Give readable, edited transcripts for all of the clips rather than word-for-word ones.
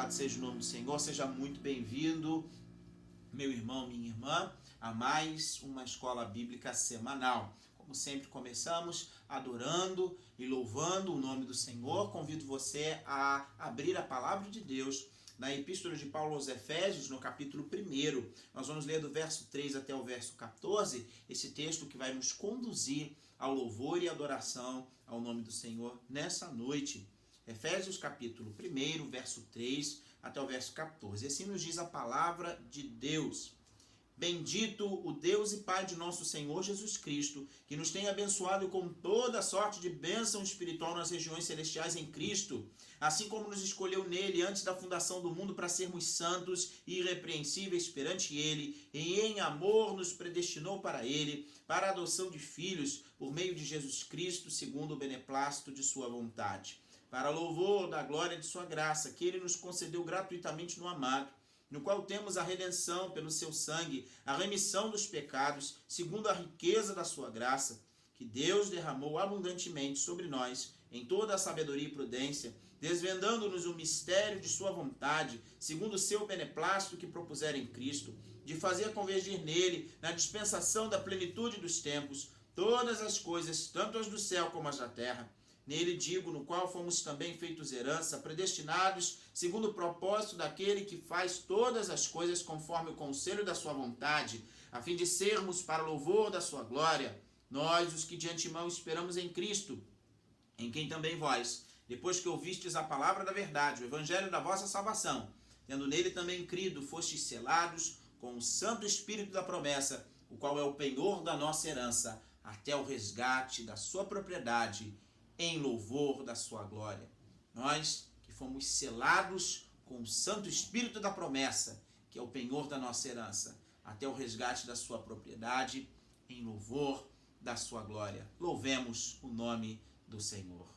Louvado seja o nome do Senhor, seja muito bem-vindo, meu irmão, minha irmã, a mais uma escola bíblica semanal. Como sempre, começamos adorando e louvando o nome do Senhor. Convido você a abrir a palavra de Deus na Epístola de Paulo aos Efésios, no capítulo 1. Nós vamos ler do verso 3 até o verso 14, esse texto que vai nos conduzir ao louvor e adoração ao nome do Senhor nessa noite. Efésios capítulo 1, verso 3 até o verso 14. Assim nos diz a palavra de Deus. Bendito o Deus e Pai de nosso Senhor Jesus Cristo, que nos tem abençoado com toda sorte de bênção espiritual nas regiões celestiais em Cristo, assim como nos escolheu nele antes da fundação do mundo para sermos santos e irrepreensíveis perante ele, e em amor nos predestinou para ele, para a adoção de filhos, por meio de Jesus Cristo, segundo o beneplácito de sua vontade, para louvor da glória de sua graça, que ele nos concedeu gratuitamente no amado, no qual temos a redenção pelo seu sangue, a remissão dos pecados, segundo a riqueza da sua graça, que Deus derramou abundantemente sobre nós, em toda a sabedoria e prudência, desvendando-nos o mistério de sua vontade, segundo o seu beneplácito que propusera em Cristo, de fazer convergir nele, na dispensação da plenitude dos tempos, todas as coisas, tanto as do céu como as da terra. Nele digo, no qual fomos também feitos herança, predestinados, segundo o propósito daquele que faz todas as coisas conforme o conselho da sua vontade, a fim de sermos para louvor da sua glória, nós, os que de antemão esperamos em Cristo, em quem também vós, depois que ouvistes a palavra da verdade, o evangelho da vossa salvação, tendo nele também crido, fostes selados com o Santo Espírito da promessa, o qual é o penhor da nossa herança, até o resgate da sua propriedade, em louvor da sua glória. Nós que fomos selados com o Santo Espírito da promessa, que é o penhor da nossa herança, até o resgate da sua propriedade, em louvor da sua glória. Louvemos o nome do Senhor.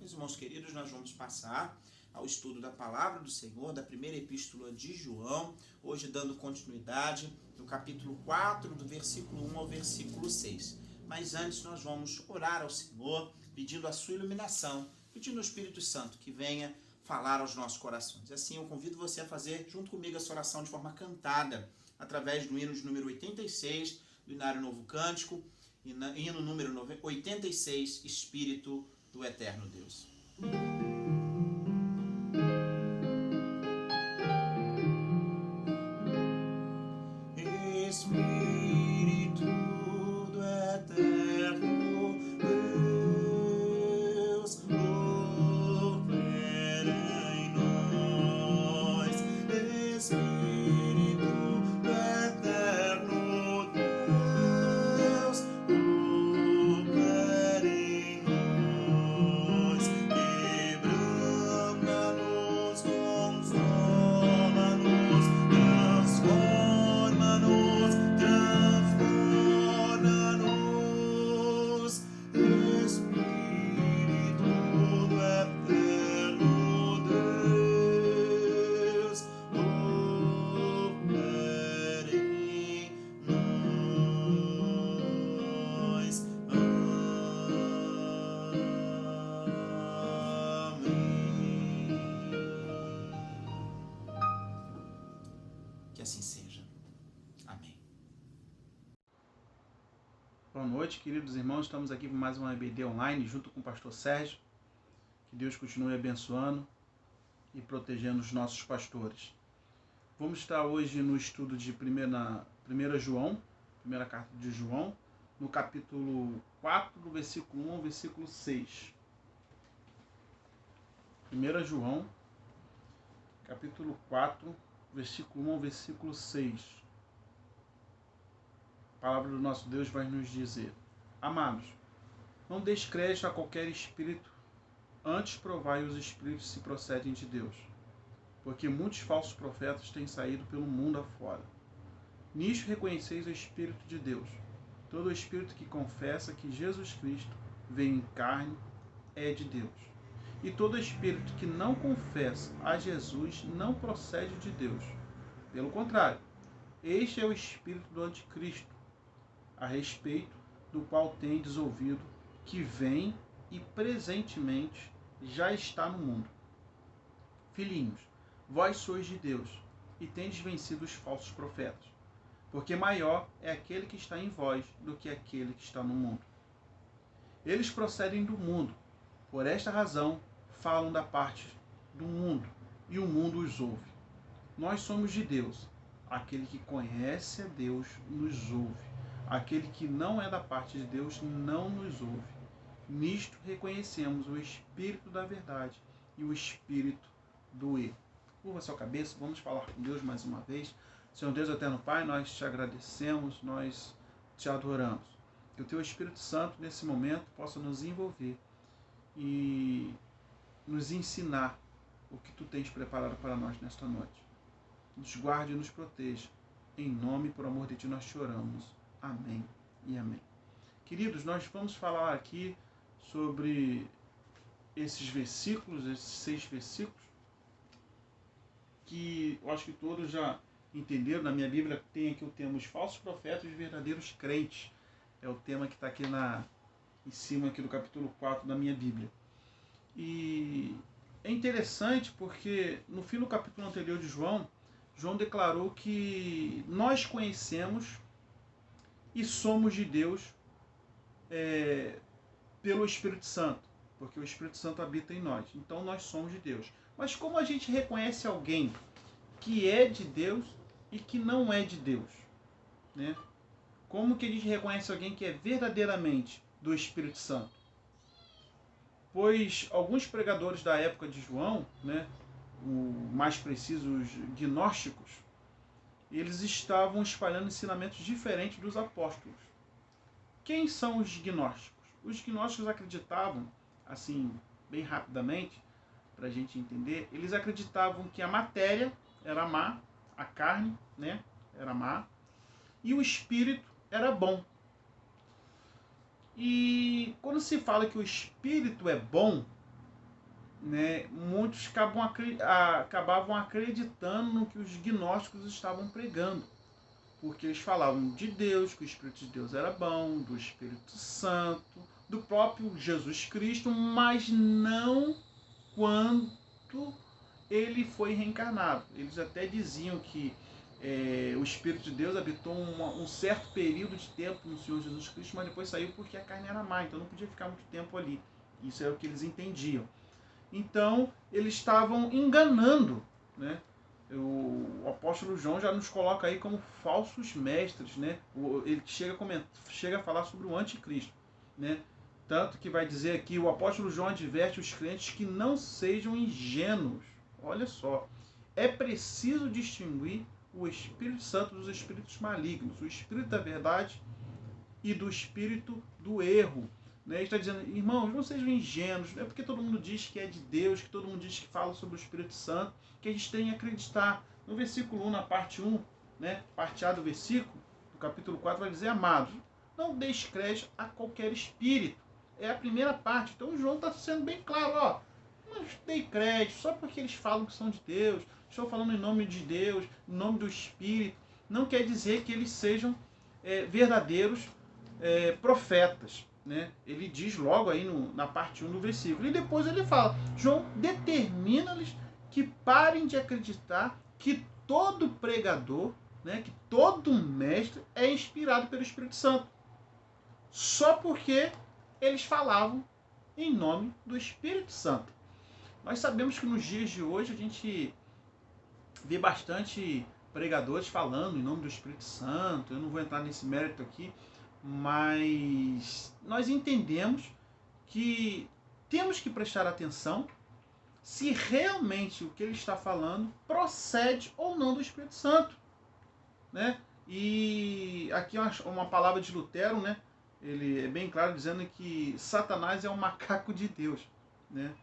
Meus irmãos queridos, nós vamos passar ao estudo da Palavra do Senhor, da primeira epístola de João, hoje dando continuidade no capítulo 4, do versículo 1 ao versículo 6. Mas antes nós vamos orar ao Senhor, pedindo a sua iluminação, pedindo ao Espírito Santo que venha falar aos nossos corações. Assim, eu convido você a fazer junto comigo essa oração de forma cantada, através do hino de número 86, do Inário Novo Cântico, hino número 86, Espírito do Eterno Deus. Espírito do Eterno Deus, opera em nós. Espírito do Eterno Deus, opera em nós. Quebranta-nos, conforma-nos, transforma-nos, transborda-nos. Espírito do Eterno Deus, opera em nós. Amém. Que assim seja. Amém. Boa noite, queridos irmãos. Estamos aqui para mais uma EBD online junto com o pastor Sérgio. Que Deus continue abençoando e protegendo os nossos pastores. Vamos estar hoje no estudo de 1 João, primeira carta de João, no capítulo 4, do versículo 1 ao versículo 6. 1 João, capítulo 4, versículo 1 ao versículo 6. A palavra do nosso Deus vai nos dizer: Amados, não deis crédito a qualquer espírito, antes provai os espíritos se procedem de Deus, porque muitos falsos profetas têm saído pelo mundo afora. Nisto reconheceis o Espírito de Deus. Todo espírito que confessa que Jesus Cristo veio em carne é de Deus. E todo espírito que não confessa a Jesus não procede de Deus. Pelo contrário, este é o espírito do anticristo, a respeito do qual tendes ouvido que vem e presentemente já está no mundo. Filhinhos, vós sois de Deus e tendes vencido os falsos profetas, porque maior é aquele que está em vós do que aquele que está no mundo. Eles procedem do mundo, por esta razão falam da parte do mundo, e o mundo os ouve. Nós somos de Deus. Aquele que conhece a Deus nos ouve. Aquele que não é da parte de Deus não nos ouve. Nisto reconhecemos o Espírito da verdade e o Espírito do erro. Curva sua cabeça, vamos falar com Deus mais uma vez. Senhor Deus eterno Pai, nós te agradecemos, nós te adoramos. Que o teu Espírito Santo nesse momento possa nos envolver e nos ensinar o que tu tens preparado para nós nesta noite. Nos guarde e nos proteja. Em nome e por amor de ti nós te oramos. Amém e amém. Queridos, nós vamos falar aqui sobre esses versículos, esses 6 versículos, que eu acho que todos já entenderam. Na minha Bíblia tem aqui o tema: os falsos profetas e os verdadeiros crentes. É o tema que está aqui em cima aqui do capítulo 4 da minha Bíblia. E é interessante porque no fim do capítulo anterior de João declarou que nós conhecemos e somos de Deus pelo Espírito Santo, porque o Espírito Santo habita em nós. Então nós somos de Deus. Mas como a gente reconhece alguém que é de Deus e que não é de Deus, né? Como que a gente reconhece alguém que é verdadeiramente do Espírito Santo? Pois alguns pregadores da época de João, né, o mais preciso, os gnósticos, eles estavam espalhando ensinamentos diferentes dos apóstolos. Quem são os gnósticos? Os gnósticos acreditavam, assim, bem rapidamente, para a gente entender, eles acreditavam que a matéria era má, a carne, né, era má, e o espírito era bom. E quando se fala que o espírito é bom, né, muitos acabavam acreditando no que os gnósticos estavam pregando, porque eles falavam de Deus, que o Espírito de Deus era bom, do Espírito Santo, do próprio Jesus Cristo, mas não quando ele foi reencarnado. Eles até diziam que o Espírito de Deus habitou um certo período de tempo no Senhor Jesus Cristo, mas depois saiu porque a carne era má, então não podia ficar muito tempo ali. Isso é o que eles entendiam. Então, eles estavam enganando, né? O apóstolo João já nos coloca aí como falsos mestres, né? Ele chega a falar sobre o anticristo, né? Tanto que vai dizer aqui, o apóstolo João adverte os crentes que não sejam ingênuos. Olha só, é preciso distinguir o Espírito Santo dos espíritos malignos, o Espírito da verdade e do Espírito do erro. Ele está dizendo, irmãos, não sejam ingênuos, não é porque todo mundo diz que é de Deus, que todo mundo diz que fala sobre o Espírito Santo, que a gente tem que acreditar. No versículo 1, na parte 1, né, parte A do versículo, do capítulo 4, vai dizer, amados, não deis crédito a qualquer espírito. É a primeira parte. Então o João está sendo bem claro, ó, não dei crédito só porque eles falam que são de Deus, estou falando em nome de Deus, em nome do Espírito, não quer dizer que eles sejam verdadeiros profetas. Né? Ele diz logo aí na parte 1 do versículo. E depois ele fala, João determina-lhes que parem de acreditar que todo pregador, né, que todo mestre é inspirado pelo Espírito Santo. Só porque eles falavam em nome do Espírito Santo. Nós sabemos que nos dias de hoje a gente vê bastante pregadores falando em nome do Espírito Santo. Eu não vou entrar nesse mérito aqui, mas nós entendemos que temos que prestar atenção se realmente o que ele está falando procede ou não do Espírito Santo, né? E aqui uma palavra de Lutero, né? Ele é bem claro dizendo que Satanás é um macaco de Deus, né?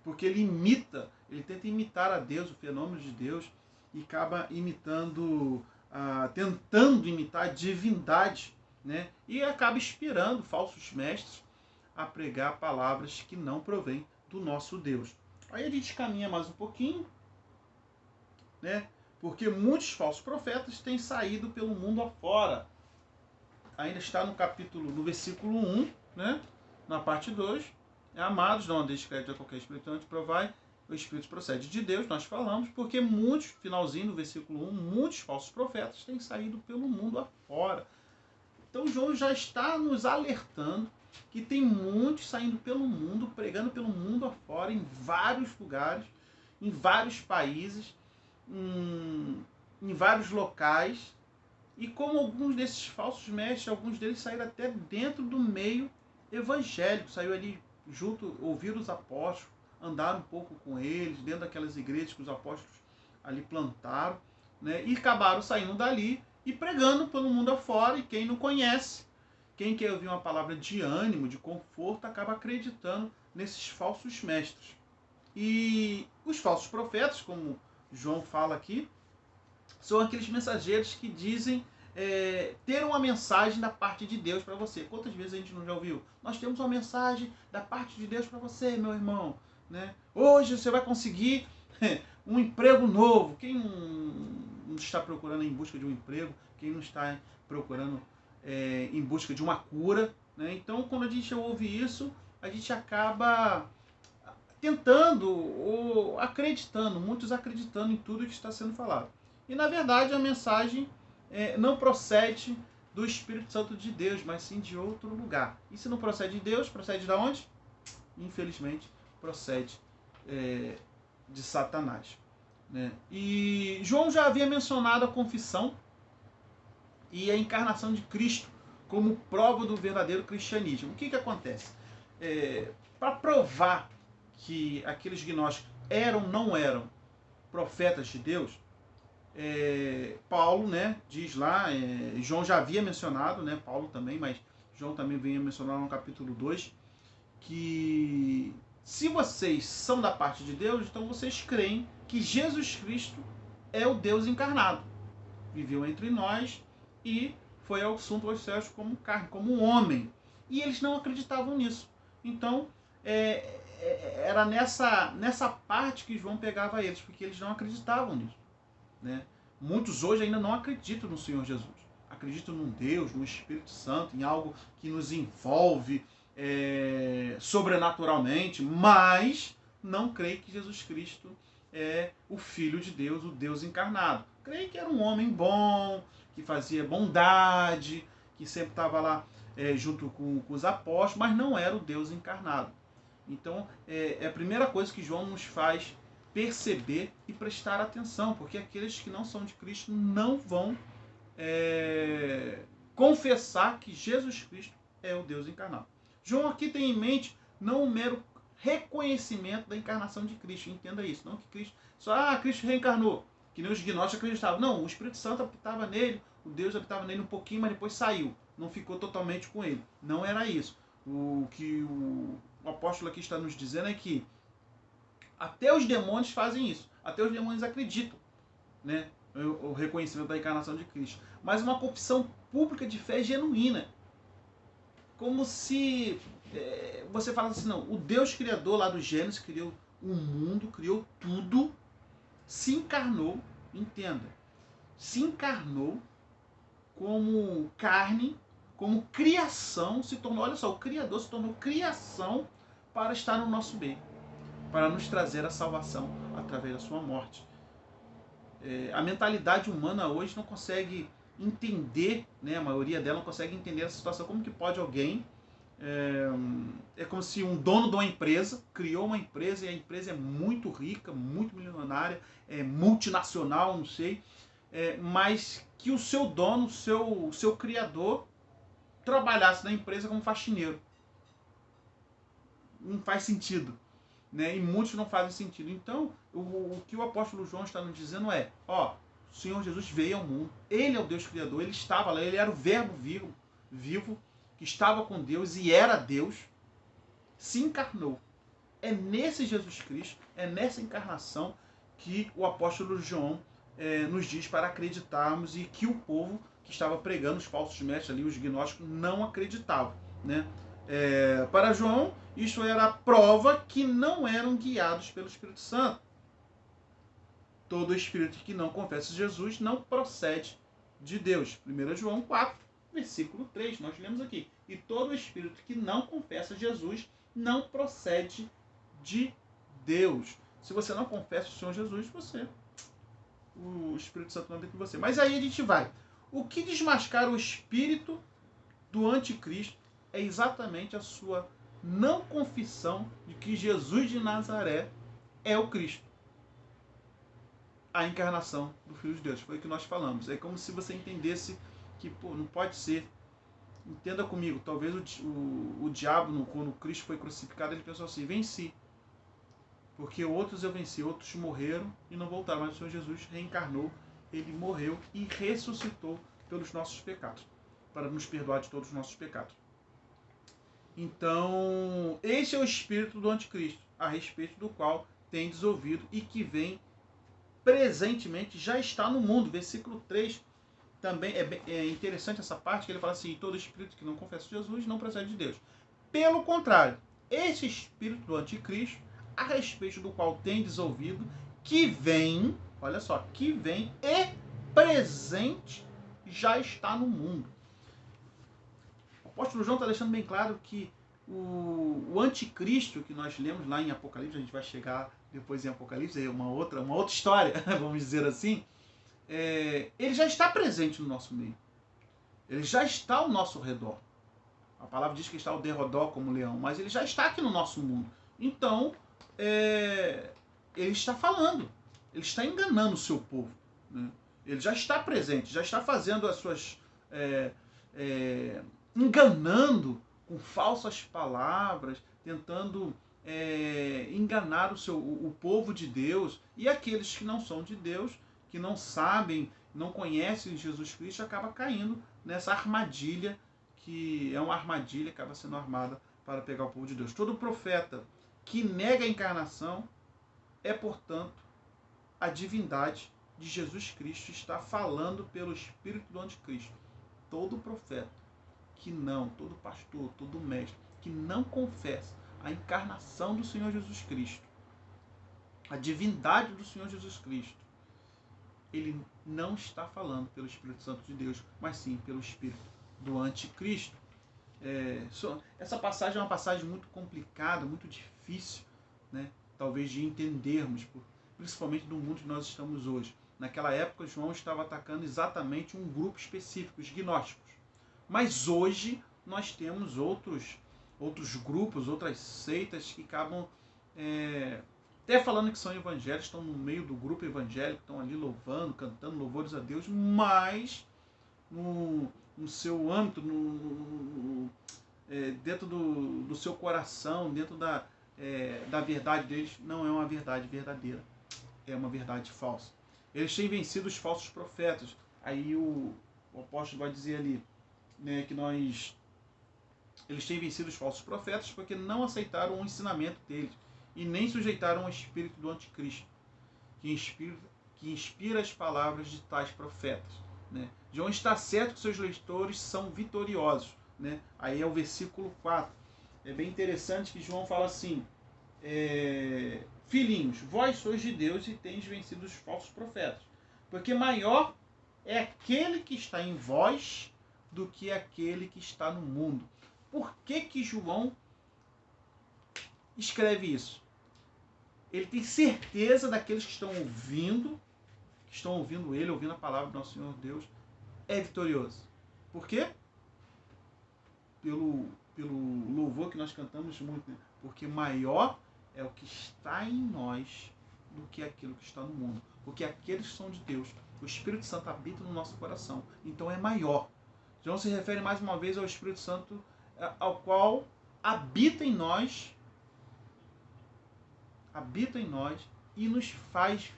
Porque ele tenta imitar a Deus, o fenômeno de Deus, e acaba tentando imitar a divindade, né? E acaba inspirando falsos mestres a pregar palavras que não provêm do nosso Deus. Aí a gente caminha mais um pouquinho, né? Porque muitos falsos profetas têm saído pelo mundo afora. Ainda está no versículo 1, né? Na parte 2, amados, não andeis crédito a qualquer espírito antes provai, o Espírito procede de Deus, nós falamos, porque muitos, finalzinho do versículo 1, muitos falsos profetas têm saído pelo mundo afora. Então João já está nos alertando que tem muitos saindo pelo mundo, pregando pelo mundo afora, em vários lugares, em vários países, em vários locais. E como alguns desses falsos mestres, alguns deles saíram até dentro do meio evangélico, saiu ali junto, ouviram os apóstolos, andaram um pouco com eles, dentro daquelas igrejas que os apóstolos ali plantaram, né? E acabaram saindo dali e pregando pelo mundo afora, e quem não conhece, quem quer ouvir uma palavra de ânimo, de conforto, acaba acreditando nesses falsos mestres. E os falsos profetas, como João fala aqui, são aqueles mensageiros que dizem ter uma mensagem da parte de Deus para você. Quantas vezes a gente não já ouviu? Nós temos uma mensagem da parte de Deus para você, meu irmão. Né? Hoje você vai conseguir um emprego novo. Quem não está procurando em busca de um emprego? Quem não está procurando em busca de uma cura? Né? Então, quando a gente ouve isso, a gente acaba tentando ou acreditando, muitos acreditando em tudo que está sendo falado. E, na verdade, a mensagem não procede do Espírito Santo de Deus, mas sim de outro lugar. E se não procede de Deus, procede de onde? Infelizmente, procede de Satanás. Né? E João já havia mencionado a confissão e a encarnação de Cristo como prova do verdadeiro cristianismo. O que acontece? Para provar que aqueles gnósticos não eram profetas de Deus, Paulo, né, diz lá, João já havia mencionado, né, Paulo também, mas João também vem a mencionar no capítulo 2, que se vocês são da parte de Deus, então vocês creem que Jesus Cristo é o Deus encarnado. Viveu entre nós e foi ao assunto aos céus como carne, como um homem. E eles não acreditavam nisso. Então, era nessa parte que João pegava eles, porque eles não acreditavam nisso, né? Muitos hoje ainda não acreditam no Senhor Jesus. Acreditam num Deus, no Espírito Santo, em algo que nos envolve sobrenaturalmente, mas não creem que Jesus Cristo é o Filho de Deus, o Deus encarnado. Creem que era um homem bom, que fazia bondade, que sempre estava lá junto com os apóstolos, mas não era o Deus encarnado. Então, é a primeira coisa que João nos faz perceber e prestar atenção, porque aqueles que não são de Cristo não vão confessar que Jesus Cristo é o Deus encarnado. João aqui tem em mente não um mero reconhecimento da encarnação de Cristo, entenda isso, não que Cristo Cristo reencarnou, que nem os gnósticos acreditavam. Não, o Espírito Santo habitava nele, o Deus habitava nele um pouquinho, mas depois saiu, não ficou totalmente com ele. Não era isso. O que o apóstolo aqui está nos dizendo é que até os demônios fazem isso, até os demônios acreditam, né, o reconhecimento da encarnação de Cristo, mas uma confissão pública de fé genuína, como se você falasse assim, não, o Deus criador lá do Gênesis criou o mundo, criou tudo, se encarnou, entenda, se encarnou como carne, como criação, se tornou, olha só, o Criador se tornou criação para estar no nosso meio, para nos trazer a salvação através da sua morte. A mentalidade humana hoje não consegue entender, né, a maioria dela não consegue entender essa situação. Como que pode alguém, é como se um dono de uma empresa criou uma empresa e a empresa é muito rica, muito milionária, multinacional, não sei, mas que o seu dono, o seu criador, trabalhasse na empresa como faxineiro. Não faz sentido, né? E muitos não fazem sentido. Então, o que o apóstolo João está nos dizendo é, o Senhor Jesus veio ao mundo, ele é o Deus Criador, ele estava lá, ele era o verbo vivo, que estava com Deus e era Deus, se encarnou. É nesse Jesus Cristo, é nessa encarnação que o apóstolo João nos diz para acreditarmos, e que o povo que estava pregando, os falsos mestres ali, os gnósticos, não acreditavam, né? Para João, isso era a prova que não eram guiados pelo Espírito Santo. Todo espírito que não confessa Jesus não procede de Deus. 1 João 4, versículo 3, nós lemos aqui. E todo espírito que não confessa Jesus não procede de Deus. Se você não confessa o Senhor Jesus, o Espírito Santo não dentro de você. Mas aí a gente vai. O que desmascara o espírito do anticristo é exatamente a sua não confissão de que Jesus de Nazaré é o Cristo, a encarnação do Filho de Deus. Foi o que nós falamos. É como se você entendesse que não pode ser. Entenda comigo, talvez o diabo, quando Cristo foi crucificado, ele pensou assim, venci. Porque outros eu venci, outros morreram e não voltaram, mas o Senhor Jesus reencarnou, ele morreu e ressuscitou pelos nossos pecados, para nos perdoar de todos os nossos pecados. Então, esse é o espírito do anticristo, a respeito do qual tendes ouvido e que vem presentemente, já está no mundo. Versículo 3 também é interessante essa parte, que ele fala assim, todo espírito que não confessa Jesus não procede de Deus. Pelo contrário, esse espírito do anticristo, a respeito do qual tendes ouvido, que vem, olha só, que vem e presente já está no mundo. O apóstolo João está deixando bem claro que o anticristo que nós lemos lá em Apocalipse, a gente vai chegar depois em Apocalipse, é uma outra história, vamos dizer assim, ele já está presente no nosso meio. Ele já está ao nosso redor. A palavra diz que está ao derredor como leão, mas ele já está aqui no nosso mundo. Então, ele está falando, ele está enganando o seu povo, né? Ele já está presente, já está fazendo as suas... enganando com falsas palavras, tentando enganar o povo de Deus, e aqueles que não são de Deus, que não sabem, não conhecem Jesus Cristo, acaba caindo nessa armadilha, que é uma armadilha que acaba sendo armada para pegar o povo de Deus. Todo profeta que nega a encarnação é, portanto, a divindade de Jesus Cristo está falando pelo espírito do anticristo. Todo profeta que não, todo pastor, todo mestre que não confessa a encarnação do Senhor Jesus Cristo, a divindade do Senhor Jesus Cristo, ele não está falando pelo Espírito Santo de Deus, mas sim pelo Espírito do Anticristo. Essa passagem é uma passagem muito complicada, muito difícil, né? Talvez de entendermos, principalmente no mundo que nós estamos hoje. Naquela época, João estava atacando exatamente um grupo específico, os gnósticos. Mas hoje nós temos outros grupos, outras seitas que acabam até falando que são evangélicos, estão no meio do grupo evangélico, estão ali louvando, cantando louvores a Deus, mas no seu âmbito, dentro do seu coração, dentro da verdade deles, não é uma verdade verdadeira, é uma verdade falsa. Eles têm vencido os falsos profetas. Aí o apóstolo vai dizer ali, né, que eles têm vencido os falsos profetas porque não aceitaram o ensinamento deles e nem sujeitaram ao espírito do anticristo, que inspira as palavras de tais profetas, né? João está certo que seus leitores são vitoriosos, né? Aí é o versículo 4. É bem interessante que João fala assim, filhinhos, vós sois de Deus e tendes vencido os falsos profetas, porque maior é aquele que está em vós do que aquele que está no mundo. Por que João escreve isso? Ele tem certeza daqueles que estão ouvindo ele, ouvindo a palavra do nosso Senhor Deus, é vitorioso. Por quê? Pelo louvor que nós cantamos muito, né? Porque maior é o que está em nós do que aquilo que está no mundo. Porque aqueles que são de Deus, o Espírito Santo habita no nosso coração. Então é maior. João se refere mais uma vez ao Espírito Santo, ao qual habita em nós e nos faz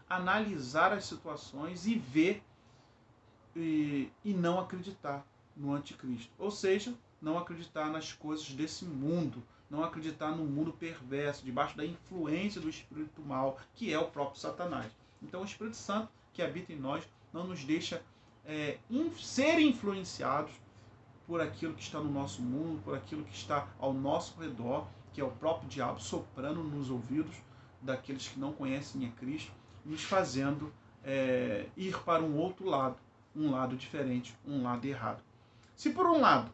analisar as situações e ver e não acreditar no anticristo. Ou seja, não acreditar nas coisas desse mundo, não acreditar no mundo perverso, debaixo da influência do espírito mal, que é o próprio Satanás. Então o Espírito Santo que habita em nós não nos deixa ser influenciados por aquilo que está no nosso mundo, por aquilo que está ao nosso redor, que é o próprio diabo soprando nos ouvidos daqueles que não conhecem a Cristo, nos fazendo ir para um outro lado, um lado diferente, um lado errado. Se por um lado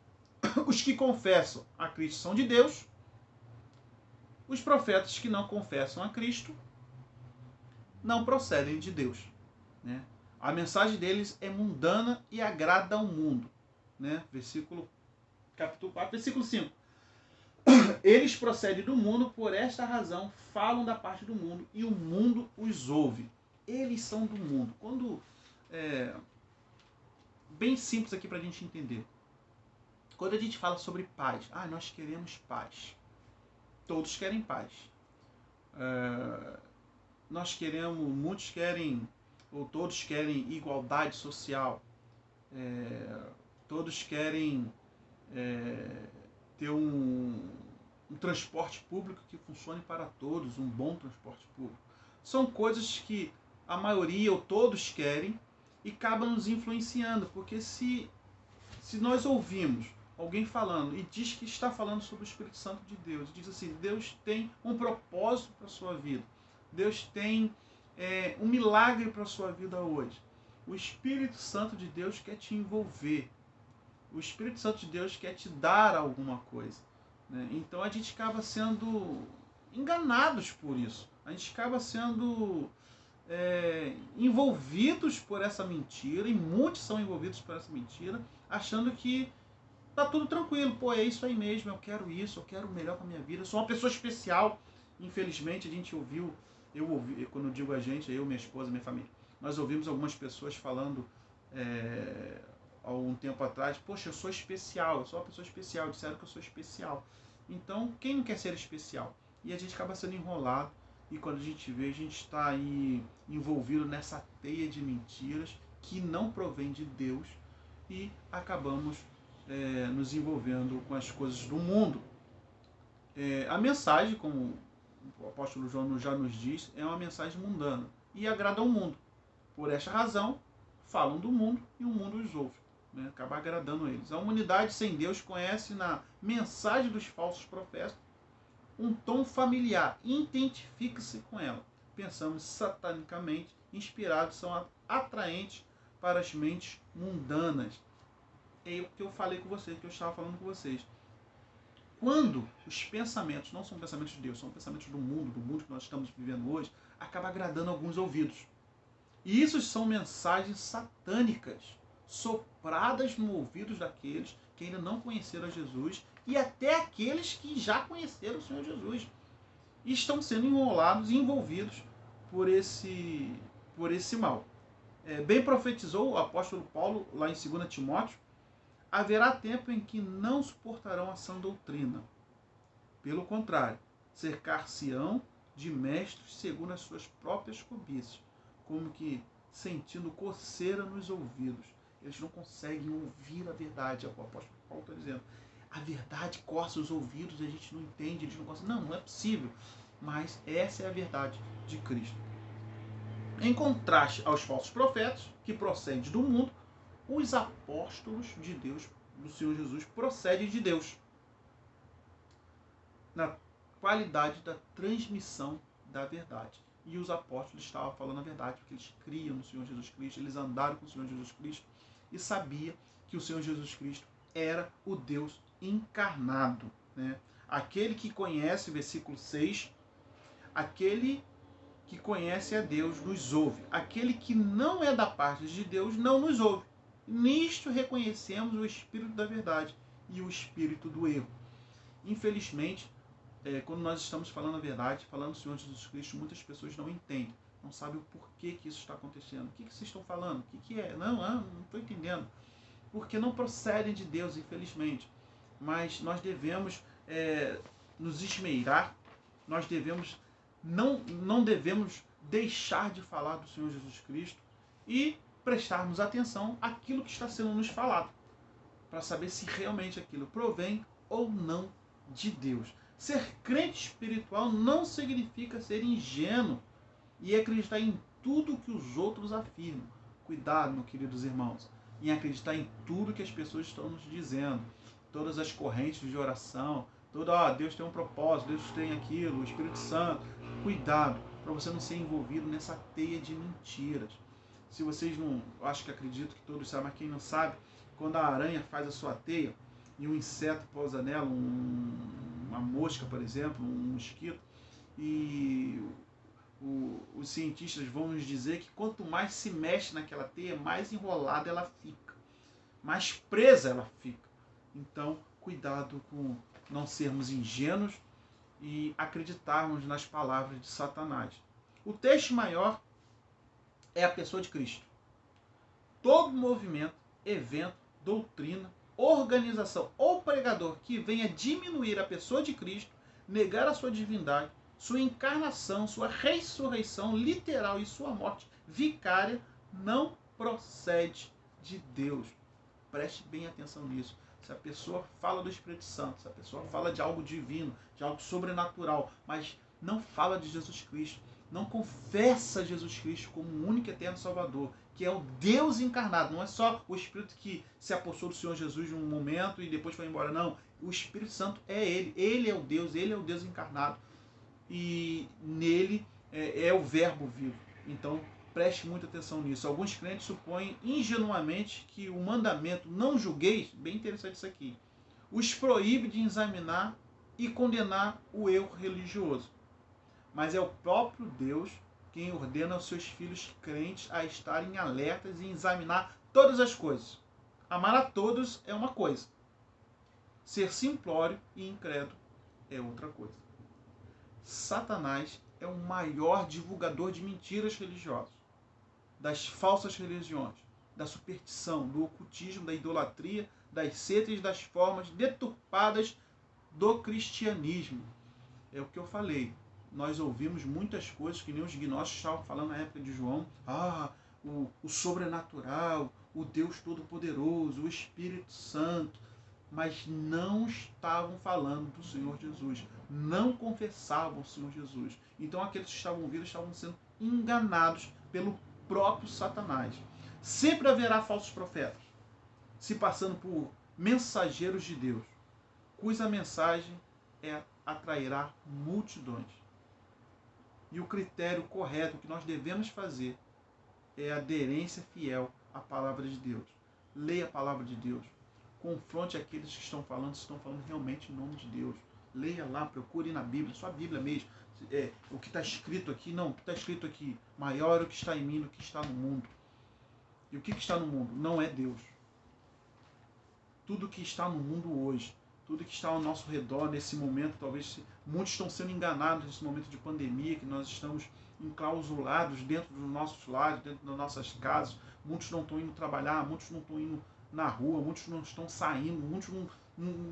os que confessam a Cristo são de Deus, os profetas que não confessam a Cristo não procedem de Deus, né? A mensagem deles é mundana e agrada ao mundo, né? Capítulo 4, versículo 5. Eles procedem do mundo, por esta razão falam da parte do mundo e o mundo os ouve. Eles são do mundo. Bem simples aqui para a gente entender. Quando a gente fala sobre paz, nós queremos paz. Todos querem paz. Muitos querem, ou todos querem igualdade social. Todos querem ter um transporte público que funcione para todos, um bom transporte público. São coisas que a maioria ou todos querem e acabam nos influenciando, porque se nós ouvimos alguém falando e diz que está falando sobre o Espírito Santo de Deus, e diz assim, Deus tem um propósito para a sua vida, Deus tem um milagre para a sua vida hoje, o Espírito Santo de Deus quer te envolver, o Espírito Santo de Deus quer te dar alguma coisa, né? Então a gente acaba sendo enganados por isso, a gente acaba sendo envolvidos por essa mentira, e muitos são envolvidos por essa mentira, achando que tá tudo tranquilo, é isso aí mesmo, eu quero isso, eu quero o melhor para minha vida, eu sou uma pessoa especial. Infelizmente a gente eu ouvi, quando eu digo a gente, eu, minha esposa, minha família, nós ouvimos algumas pessoas falando há algum tempo atrás, poxa, eu sou especial, eu sou uma pessoa especial, disseram que eu sou especial. Então, quem não quer ser especial? E a gente acaba sendo enrolado, e quando a gente vê, a gente está aí envolvido nessa teia de mentiras que não provém de Deus, e acabamos nos envolvendo com as coisas do mundo. A mensagem, como o apóstolo João já nos diz, é uma mensagem mundana e agrada ao mundo. Por esta razão, falam do mundo e o mundo os ouve. né? Acabar agradando eles. A humanidade sem Deus conhece na mensagem dos falsos profetas um tom familiar e identifica-se com ela. Pensamos satanicamente, inspirados, são atraentes para as mentes mundanas. É o que eu falei com vocês, que eu estava falando com vocês. Quando os pensamentos não são pensamentos de Deus, são pensamentos do mundo que nós estamos vivendo hoje, acaba agradando alguns ouvidos. E isso são mensagens satânicas, sopradas no ouvido daqueles que ainda não conheceram a Jesus e até aqueles que já conheceram o Senhor Jesus. E estão sendo enrolados e envolvidos por esse mal. Bem profetizou o apóstolo Paulo lá em 2 Timóteo: haverá tempo em que não suportarão a sã doutrina. Pelo contrário, cercar-se-ão de mestres segundo as suas próprias cobiças, como que sentindo coceira nos ouvidos. Eles não conseguem ouvir a verdade. O apóstolo Paulo está dizendo: a verdade coça os ouvidos, a gente não entende, eles não conseguem. Não é possível. Mas essa é a verdade de Cristo. Em contraste aos falsos profetas, que procedem do mundo, os apóstolos de Deus, do Senhor Jesus, procedem de Deus, na qualidade da transmissão da verdade. E os apóstolos estavam falando a verdade, porque eles criam no Senhor Jesus Cristo, eles andaram com o Senhor Jesus Cristo e sabiam que o Senhor Jesus Cristo era o Deus encarnado, né? Aquele que conhece, versículo 6, aquele que conhece a Deus nos ouve. Aquele que não é da parte de Deus não nos ouve. Nisto reconhecemos o espírito da verdade e o espírito do erro. Infelizmente, quando nós estamos falando a verdade, falando do Senhor Jesus Cristo, muitas pessoas não entendem, não sabem o porquê que isso está acontecendo. O que vocês estão falando? O que é? Não estou entendendo. Porque não procedem de Deus, infelizmente. Mas nós devemos nos esmeirar, nós devemos não devemos deixar de falar do Senhor Jesus Cristo e prestarmos atenção àquilo que está sendo nos falado, para saber se realmente aquilo provém ou não de Deus. Ser crente espiritual não significa ser ingênuo e acreditar em tudo que os outros afirmam. Cuidado, meus queridos irmãos, em acreditar em tudo que as pessoas estão nos dizendo, todas as correntes de oração, Deus tem um propósito, Deus tem aquilo, o Espírito Santo. Cuidado, para você não ser envolvido nessa teia de mentiras. Se vocês não, acho que acredito que todos sabem, mas quem não sabe, quando a aranha faz a sua teia e um inseto pousa nela, uma mosca, por exemplo, um mosquito, e os cientistas vão nos dizer que quanto mais se mexe naquela teia, mais enrolada ela fica, mais presa ela fica. Então, cuidado com não sermos ingênuos e acreditarmos nas palavras de Satanás. O texto maior é a pessoa de Cristo. Todo movimento, evento, doutrina, organização ou pregador que venha diminuir a pessoa de Cristo, negar a sua divindade, sua encarnação, sua ressurreição literal e sua morte vicária, não procede de Deus. Preste bem atenção nisso. Se a pessoa fala do Espírito Santo, se a pessoa fala de algo divino, de algo sobrenatural, mas não fala de Jesus Cristo, não confessa Jesus Cristo como o único e eterno Salvador, que é o Deus encarnado, não é só o Espírito que se apossou do Senhor Jesus em um momento e depois foi embora, não. O Espírito Santo é Ele é o Deus encarnado. E nele é o verbo vivo. Então, preste muita atenção nisso. Alguns crentes supõem ingenuamente que o mandamento não julgueis, bem interessante isso aqui, os proíbe de examinar e condenar o erro religioso. Mas é o próprio Deus quem ordena aos seus filhos crentes a estarem alertas e examinar todas as coisas. Amar a todos é uma coisa. Ser simplório e incrédulo é outra coisa. Satanás é o maior divulgador de mentiras religiosas, das falsas religiões, da superstição, do ocultismo, da idolatria, das seitas e das formas deturpadas do cristianismo. É o que eu falei. Nós ouvimos muitas coisas que nem os gnósticos estavam falando na época de João. O sobrenatural, o Deus Todo-Poderoso, o Espírito Santo. Mas não estavam falando do Senhor Jesus. Não confessavam o Senhor Jesus. Então aqueles que estavam ouvindo estavam sendo enganados pelo próprio Satanás. Sempre haverá falsos profetas. se passando por mensageiros de Deus, cuja mensagem atrairá multidões. E o critério correto que nós devemos fazer é a aderência fiel à palavra de Deus. Leia a palavra de Deus. Confronte aqueles que estão falando, se estão falando realmente em nome de Deus. Leia lá, procure na Bíblia, sua Bíblia mesmo. O que está escrito aqui, não, o que está escrito aqui, maior é o que está em mim do que está no mundo. E o que está no mundo? Não é Deus. Tudo que está no mundo hoje, tudo que está ao nosso redor nesse momento, talvez muitos estão sendo enganados nesse momento de pandemia, que nós estamos enclausulados dentro dos nossos lares, dentro das nossas casas, muitos não estão indo trabalhar, muitos não estão indo na rua, muitos não estão saindo, muitos não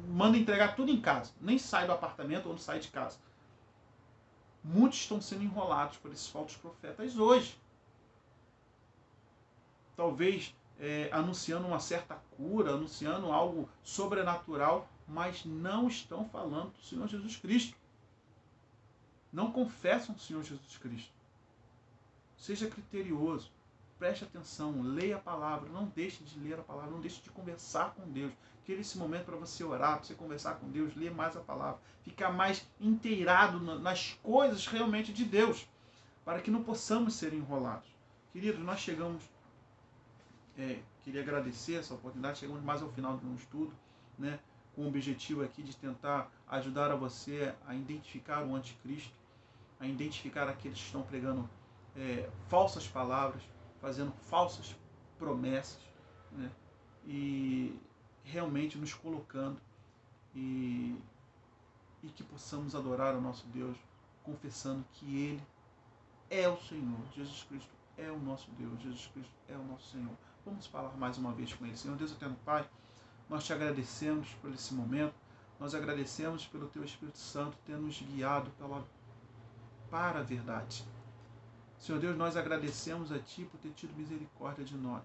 mandam entregar tudo em casa, nem sai do apartamento ou não sai de casa. Muitos estão sendo enrolados por esses falsos profetas hoje. Talvez anunciando uma certa cura, anunciando algo sobrenatural, mas não estão falando do Senhor Jesus Cristo. Não confessam o Senhor Jesus Cristo. Seja criterioso, preste atenção, leia a palavra, não deixe de ler a palavra, não deixe de conversar com Deus. Queira esse momento para você orar, para você conversar com Deus, ler mais a palavra, ficar mais inteirado nas coisas realmente de Deus, para que não possamos ser enrolados. Queridos, nós chegamos, queria agradecer essa oportunidade, chegamos mais ao final do estudo, né, com o objetivo aqui de tentar ajudar a você a identificar o anticristo, a identificar aqueles que estão pregando falsas palavras, fazendo falsas promessas, né, e realmente nos colocando e que possamos adorar o nosso Deus, confessando que Ele é o Senhor, Jesus Cristo é o nosso Deus, Jesus Cristo é o nosso Senhor. Vamos falar mais uma vez com Ele. Senhor Deus eterno Pai, nós te agradecemos por esse momento, nós agradecemos pelo Teu Espírito Santo ter nos guiado para a verdade. Senhor Deus, nós agradecemos a Ti por ter tido misericórdia de nós.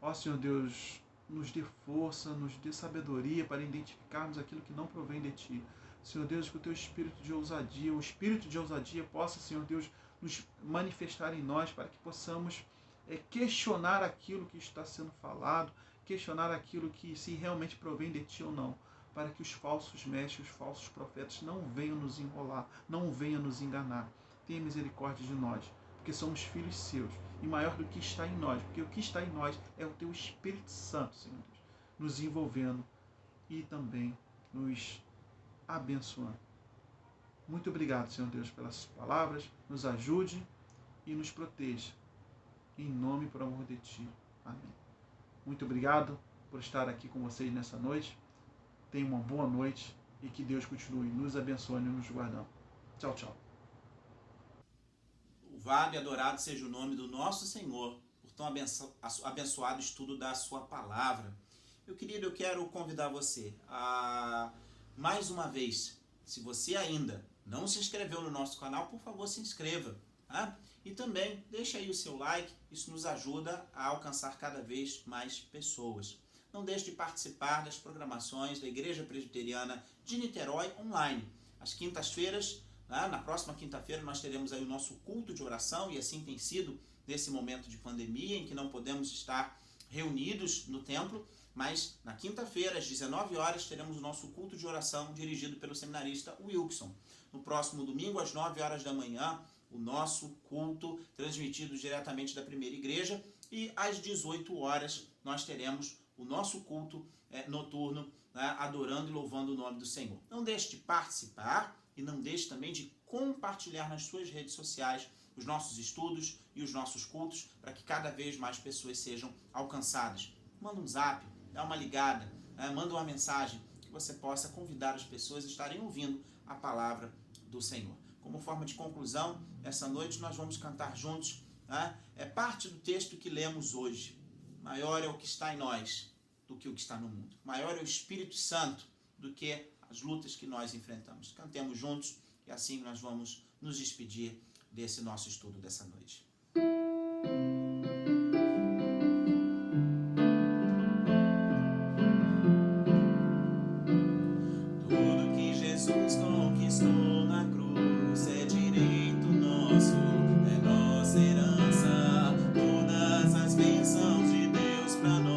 Ó Senhor Deus, nos dê força, nos dê sabedoria para identificarmos aquilo que não provém de Ti. Senhor Deus, que o Teu espírito de ousadia, o espírito de ousadia possa, Senhor Deus, nos manifestar em nós para que possamos questionar aquilo que está sendo falado, questionar aquilo que se realmente provém de Ti ou não, para que os falsos mestres, os falsos profetas não venham nos enrolar, não venham nos enganar. Tenha misericórdia de nós, porque somos filhos Seus, e maior do que está em nós, porque o que está em nós é o Teu Espírito Santo, Senhor Deus, nos envolvendo e também nos abençoando. Muito obrigado, Senhor Deus, pelas palavras, nos ajude e nos proteja, em nome e por amor de Ti. Amém. Muito obrigado por estar aqui com vocês nessa noite. Tenha uma boa noite e que Deus continue nos abençoando e nos guardando. Tchau, tchau. Louvado e adorado seja o nome do nosso Senhor, por tão abençoado estudo da sua palavra. Meu querido, eu quero convidar você a, mais uma vez, se você ainda não se inscreveu no nosso canal, por favor, se inscreva. Tá? E também deixa aí o seu like, isso nos ajuda a alcançar cada vez mais pessoas. Não deixe de participar das programações da Igreja Presbiteriana de Niterói online. Às quintas-feiras, na próxima quinta-feira, nós teremos aí o nosso culto de oração, e assim tem sido nesse momento de pandemia, em que não podemos estar reunidos no templo, mas na quinta-feira, às 19 horas, teremos o nosso culto de oração dirigido pelo seminarista Wilson. No próximo domingo, às 9 horas da manhã, o nosso culto transmitido diretamente da primeira igreja, e às 18 horas nós teremos o nosso culto noturno, adorando e louvando o nome do Senhor. Não deixe de participar e não deixe também de compartilhar nas suas redes sociais os nossos estudos e os nossos cultos, para que cada vez mais pessoas sejam alcançadas. Manda um zap, dá uma ligada, manda uma mensagem, que você possa convidar as pessoas a estarem ouvindo a palavra do Senhor. Como forma de conclusão, essa noite nós vamos cantar juntos, é parte do texto que lemos hoje. Maior é o que está em nós do que o que está no mundo. Maior é o Espírito Santo do que as lutas que nós enfrentamos. Cantemos juntos e assim nós vamos nos despedir desse nosso estudo dessa noite. Tudo que Jesus conquistou na cruz é direito nosso, é nossa herança. Todas as bênçãos de Deus para nós.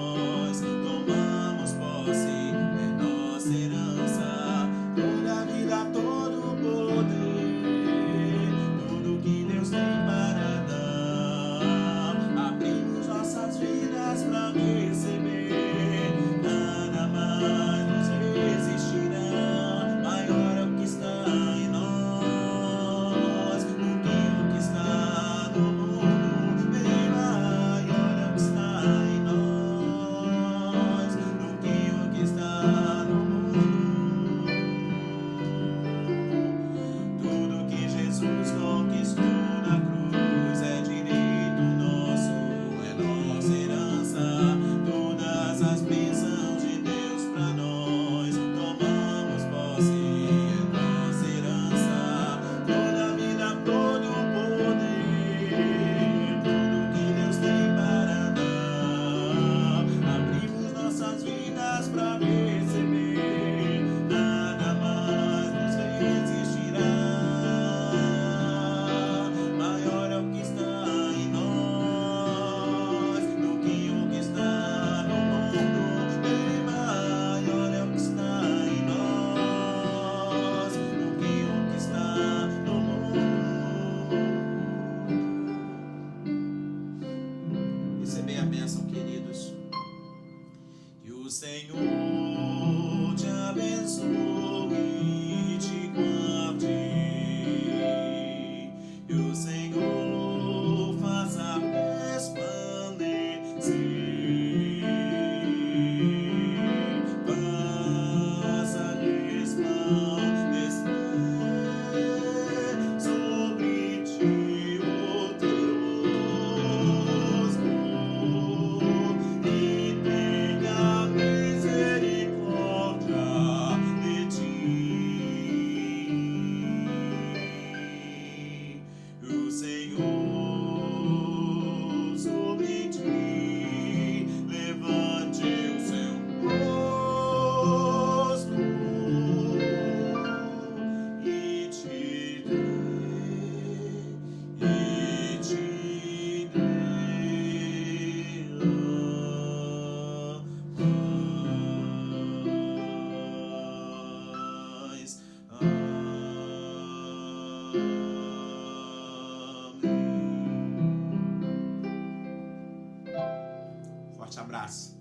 abraço.